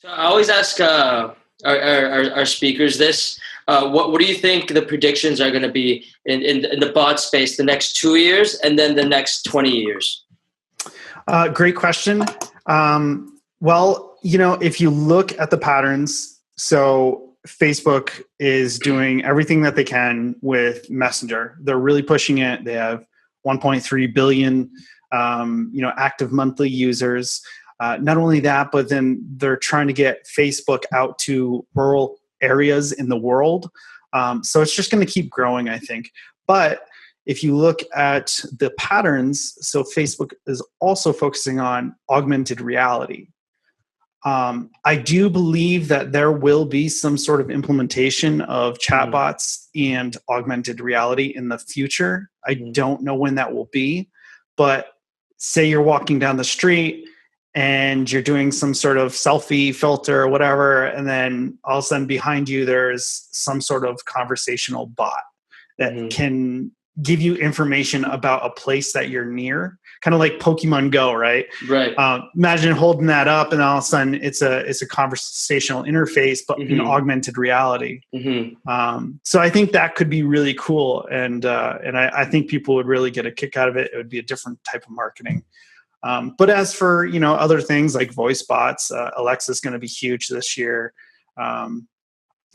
So I always ask our speakers this. What do you think the predictions are going to be in the bot space the next 2 years and then the next 20 years? Great question. Well, if you look at the patterns, so Facebook is doing everything that they can with Messenger. They're really pushing it. They have 1.3 billion, active monthly users. Not only that, but then they're trying to get Facebook out to rural areas in the world. So it's just going to keep growing, I think. But if you look at the patterns, so Facebook is also focusing on augmented reality. I do believe that there will be some sort of implementation of chatbots and augmented reality in the future. I don't know when that will be, but say you're walking down the street and you're doing some sort of selfie filter or whatever, and then all of a sudden behind you there's some sort of conversational bot that can give you information about a place that you're near, kind of like Pokemon Go, right? Right. Imagine holding that up and all of a sudden it's a conversational interface, but in augmented reality. So I think that could be really cool, and I think people would really get a kick out of it. It would be a different type of marketing. But as for other things like voice bots, Alexa is going to be huge this year.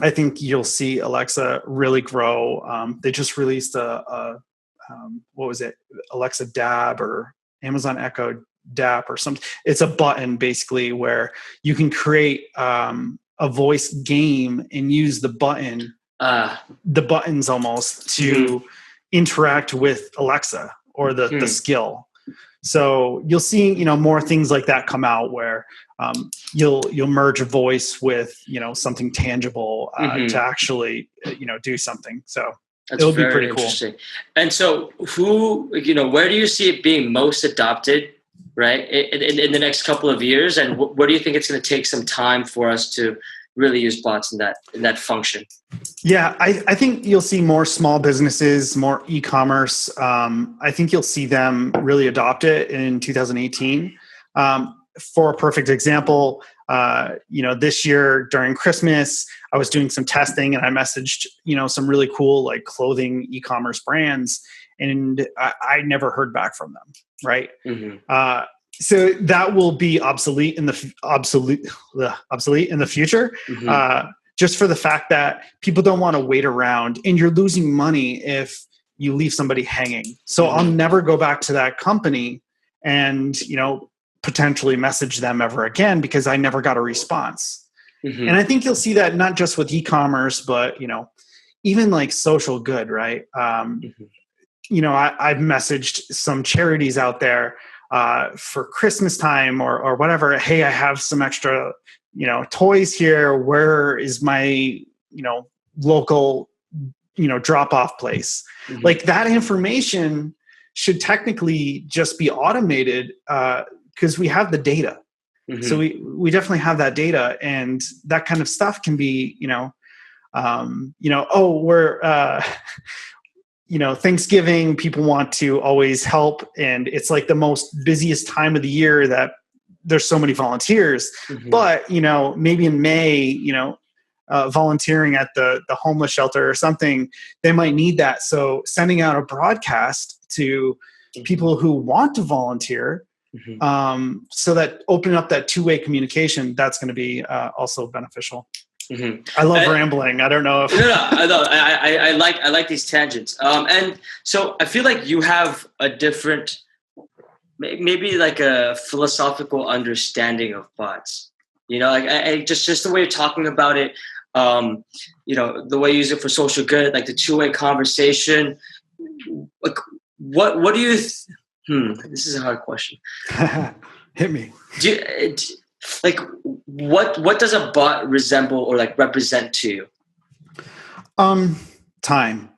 I think you'll see Alexa really grow. They just released what was it? Alexa Dab or Amazon Echo Dab or something. It's a button basically where you can create a voice game and use the buttons almost to interact with Alexa or the skill. So you'll see, more things like that come out where you'll merge a voice with, something tangible to actually, do something. So it'll be pretty cool. And so where do you see it being most adopted, right, in the next couple of years? And what do you think it's going to take some time for us to really use bots in that function? Yeah, I think you'll see more small businesses, more e-commerce. I think you'll see them really adopt it in 2018. For a perfect example, this year during Christmas, I was doing some testing and I messaged, some really cool like clothing e-commerce brands, and I never heard back from them. Right. So that will be obsolete in the future, just for the fact that people don't want to wait around, and you're losing money if you leave somebody hanging. So I'll never go back to that company and potentially message them ever again because I never got a response. And I think you'll see that not just with e-commerce, but even like social good, right? I've messaged some charities out there for Christmas time or whatever. Hey, I have some extra, toys here. Where is my, local, drop off place? Like that information should technically just be automated because we have the data. So we definitely have that data, and that kind of stuff can be, Thanksgiving, people want to always help. And it's like the most busiest time of the year that there's so many volunteers, but, maybe in May, volunteering at the homeless shelter or something, they might need that. So sending out a broadcast to people who want to volunteer, so that opening up that two-way communication, that's going to be also beneficial. I love rambling. I don't know if I like these tangents. And so I feel like you have a different, maybe like a philosophical understanding of bots. Like just the way you're talking about it. The way you use it for social good, like the two-way conversation. Like, what do you? This is a hard question. Hit me. Like what does a bot resemble or like represent to you? Time.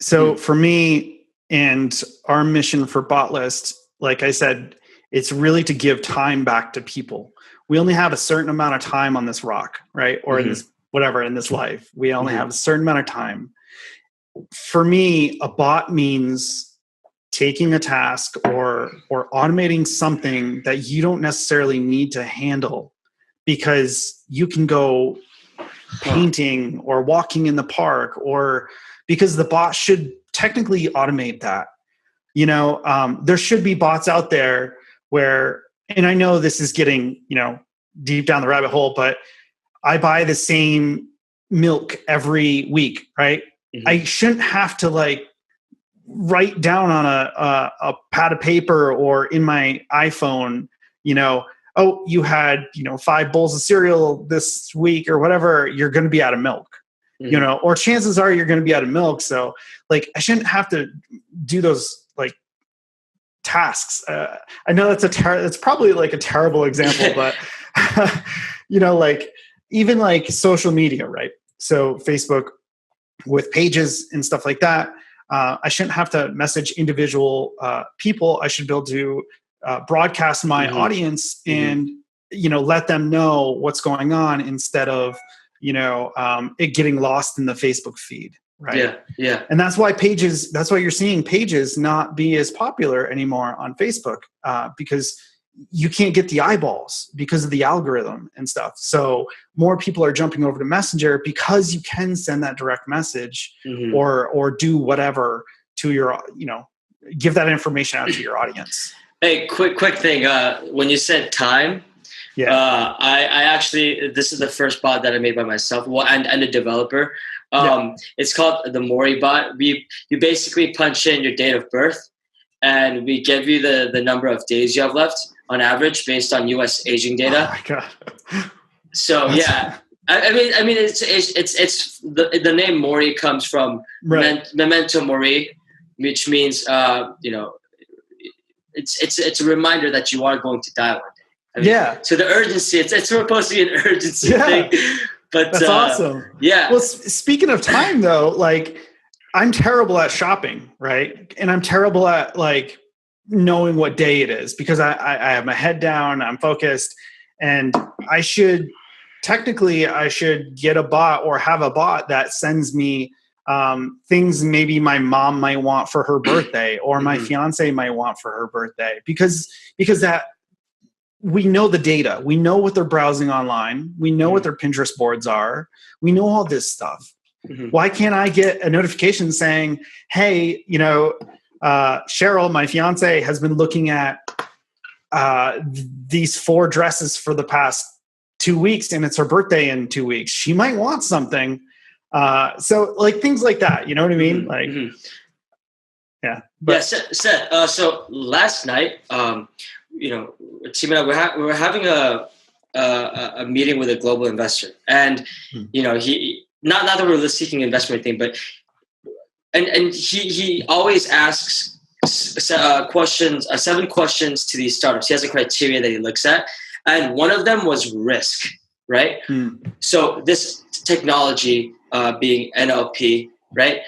So for me and our mission for BotList, like I said, it's really to give time back to people. We only have a certain amount of time on this rock, right? Or in this, whatever, in this life, we only have a certain amount of time. For me, a bot means taking a task or automating something that you don't necessarily need to handle because you can go painting or walking in the park, or because the bot should technically automate that. There should be bots out there where, and I know this is getting, deep down the rabbit hole, but I buy the same milk every week, right? Mm-hmm. I shouldn't have to write down on a pad of paper or in my iPhone, oh, you had, 5 bowls of cereal this week or whatever, you're going to be out of milk, mm-hmm. Or chances are you're going to be out of milk. So I shouldn't have to do those tasks. I know that's probably a terrible example, but even social media, right? So Facebook with pages and stuff like that, I shouldn't have to message individual people. I should be able to broadcast my mm-hmm. audience and, let them know what's going on instead of, it getting lost in the Facebook feed. Right. Yeah. Yeah. And that's why you're seeing pages not be as popular anymore on Facebook, because you can't get the eyeballs because of the algorithm and stuff. So more people are jumping over to Messenger because you can send that direct message mm-hmm. or do whatever to your, give that information out to your audience. Hey, quick thing. When you said time, yeah, I actually, this is the first bot that I made by myself. Well, and a developer. It's called the Mori bot. You basically punch in your date of birth, and we give you the number of days you have left on average based on U.S. aging data. Oh my god! So yeah, I mean, it's the name Mori comes from memento mori, which means it's a reminder that you are going to die one day. Yeah. So the urgency, it's supposed to be an urgency thing. But that's awesome. Yeah. Well, speaking of time though, I'm terrible at shopping, right? And I'm terrible at knowing what day it is because I have my head down, I'm focused, and I should get a bot or have a bot that sends me things maybe my mom might want for her birthday or my mm-hmm. fiance might want for her birthday because that we know the data. We know what they're browsing online. We know mm-hmm. what their Pinterest boards are. We know all this stuff. Mm-hmm. Why can't I get a notification saying, hey, Cheryl, my fiance, has been looking at these 4 dresses for the past 2 weeks and it's her birthday in 2 weeks. She might want something. So things like that, you know what I mean? Mm-hmm. Yeah. Seth, so last night, Team and I, we were having a meeting with a global investor, and he not that we're seeking investment thing, but and he always asks questions, 7 questions to these startups. He has a criteria that he looks at, and one of them was risk, right? So this technology being NLP, right?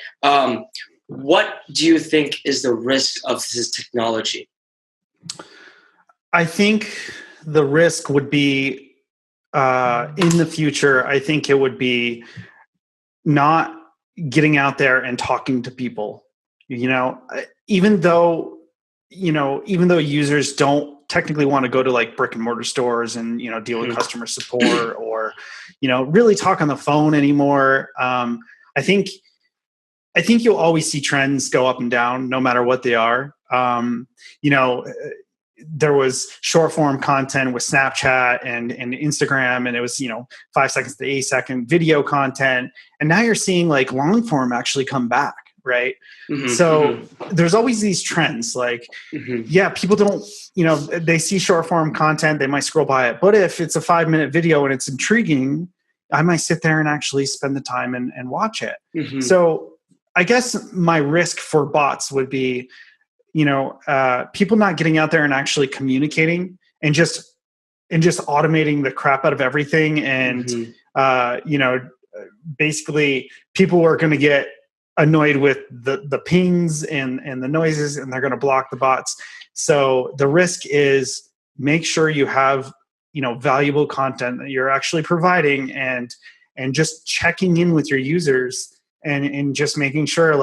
What do you think is the risk of this technology? I think the risk would be in the future. I think it would be not getting out there and talking to people. Even though users don't technically want to go to brick and mortar stores and deal with customer support or really talk on the phone anymore. I think you'll always see trends go up and down no matter what they are. There was short form content with Snapchat and Instagram, and it was 5 seconds to 8 second video content, and now you're seeing long form actually come back, right? Mm-hmm, so there's always these trends. People don't they see short form content, they might scroll by it, but if it's a 5-minute video and it's intriguing, I might sit there and actually spend the time and watch it. Mm-hmm. So I guess my risk for bots would be people not getting out there and actually communicating and just automating the crap out of everything. And, basically people are going to get annoyed with the pings and the noises, and they're going to block the bots. So the risk is make sure you have, valuable content that you're actually providing and just checking in with your users and just making sure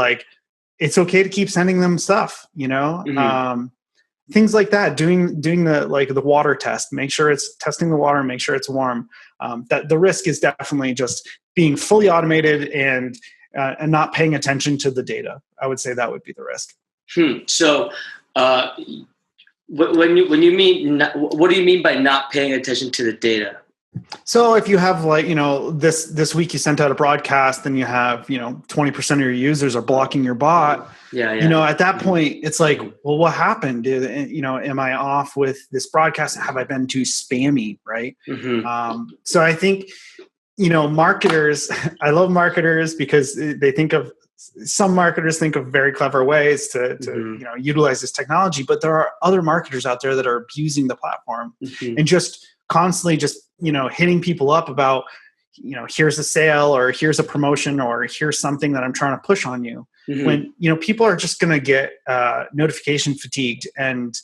it's okay to keep sending them stuff, things like that, doing the water test, make sure it's testing the water, make sure it's warm. That the risk is definitely just being fully automated and not paying attention to the data. I would say that would be the risk. So when you mean what do you mean by not paying attention to the data? So if you have this week you sent out a broadcast and you have 20% of your users are blocking your bot, at that point it's like, well, what happened? Am I off with this broadcast? Have I been too spammy? Right. So I think marketers, I love marketers because some marketers think of very clever ways to utilize this technology, but there are other marketers out there that are abusing the platform and just constantly hitting people up about, here's a sale or here's a promotion or here's something that I'm trying to push on you. When, people are just going to get notification fatigued and,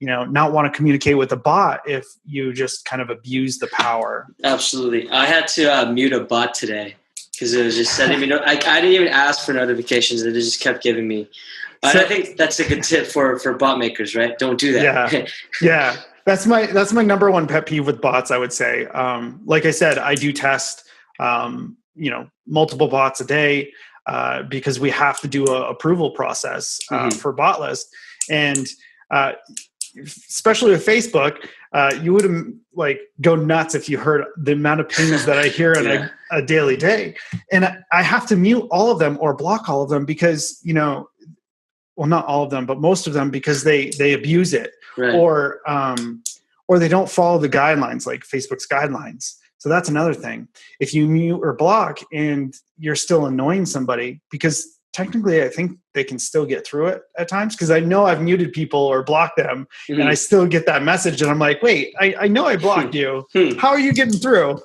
not want to communicate with a bot if you just kind of abuse the power. Absolutely. I had to mute a bot today because it was just sending me. I didn't even ask for notifications. It just kept giving me. So, I think that's a good tip for bot makers, right? Don't do that. Yeah. That's my number one pet peeve with bots, I would say. Like I said, I do test, multiple bots a day because we have to do a approval process for BotList. And especially with Facebook, you would go nuts if you heard the amount of pings that I hear on a daily day. And I have to mute all of them or block all of them because, well, not all of them, but most of them because they abuse it. Right. Or they don't follow the guidelines, like Facebook's guidelines. So that's another thing. If you mute or block and you're still annoying somebody, because technically I think they can still get through it at times, because I know I've muted people or blocked them and I still get that message and I'm like, wait, I know I blocked you. How are you getting through?